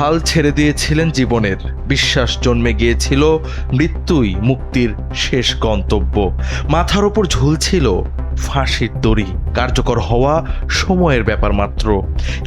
হাল ছেড়ে দিয়েছিলেন জীবনের, বিশ্বাস জন্মে গিয়েছিল মৃত্যুই মুক্তির শেষ গন্তব্য। মাথার ওপর ঝুলছিল ফাঁসির দড়ি, কার্যকর হওয়া সময়ের ব্যাপার মাত্র।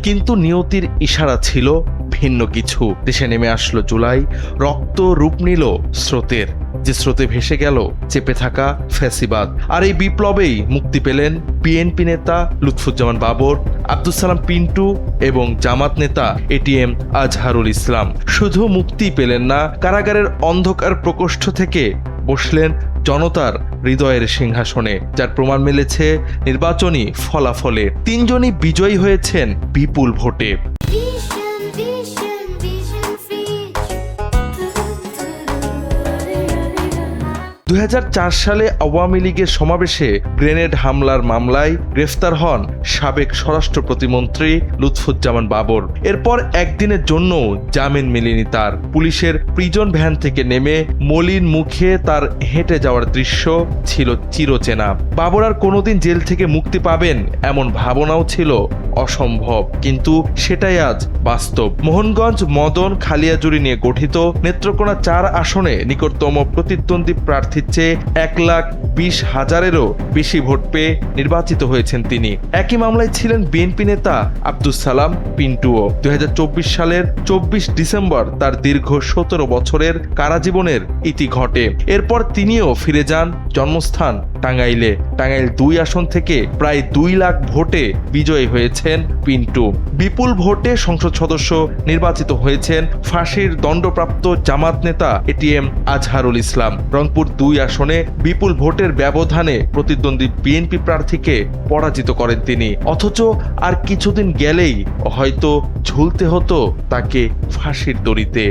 কিন্তু নিয়তির ইশারা ছিল ভিন্ন কিছু। দেশে নেমে আসলো জুলাই, রক্ত রূপ নিল স্রোতের, যে স্রোতে ভেসে গেল চেপে থাকা ফ্যাসিবাদ। আর এই বিপ্লবেই মুক্তি পেলেন বিএনপি নেতা লুৎফুজ্জামান বাবর, আব্দুস সালাম পিন্টু এবং জামাত নেতা এটিএম আজহারুল ইসলাম। শুধু মুক্তি পেলেন না, কারাগারের অন্ধকার প্রকোষ্ঠ থেকে বসলেন জনতার হৃদয়ের সিংহাসনে, যার প্রমাণ মিলেছে নির্বাচনী ফলাফলে। তিনজনই বিজয়ী হয়েছেন বিপুল ভোটে। 2004 সালে আওয়ামী লীগের সমাবেশে গ্রেনেড হামলার মামলায় গ্রেফতার হন সাবেক স্বরাষ্ট্র প্রতিমন্ত্রী লুৎফুজ্জামান বাবর। এরপর একদিনের জন্য জামিন মেলেনি তার। পুলিশের প্রিজন ভ্যান থেকে নেমে মলিন মুখে তার হেঁটে যাওয়ার দৃশ্য ছিল চিরচেনা। বাবর আর কোনোদিন জেল থেকে মুক্তি পাবেন এমন ভাবনাও ছিল অসম্ভব, কিন্তু সেটাই আজ বাস্তব। মোহনগঞ্জ, মদন, খালিয়াজুড়ি নিয়ে গঠিত নেত্রকোনা 4 আসনে নিকটতম প্রতিদ্বন্দ্বী প্রার্থীর চেয়ে 1,20,000-এরও বেশি ভোট পেয়ে নির্বাচিত হয়েছেন তিনি। একই মামলায় ছিলেন বিএনপি নেতা আব্দুস সালাম পিন্টুও। 2024 সালের 24 ডিসেম্বর তার দীর্ঘ 17 বছরের কারাজীবনের ইতি ঘটে। এরপর তিনিও ফিরে যান জন্মস্থান টাঙ্গাইলে। টাঙ্গাইল 2 আসন থেকে প্রায় 2 লাখ ভোটে বিজয়ী হয়েছেন পিন্টু। বিপুল ভোটে সংসদ সদস্য নির্বাচিত হয়েছেন ফাঁসির দণ্ডপ্রাপ্ত জামাত নেতা এটিএম আজহারুল ইসলাম। রংপুর 2 আসনে বিপুল ভোটের ব্যবধানে প্রতিদ্বন্দ্বী বিএনপি প্রার্থীকে পরাজিত করেন তিনি। অথচ আর কিছুদিন গেলেই হয়তো ঝুলতে হতো তাকে ফাঁসির দড়িতে।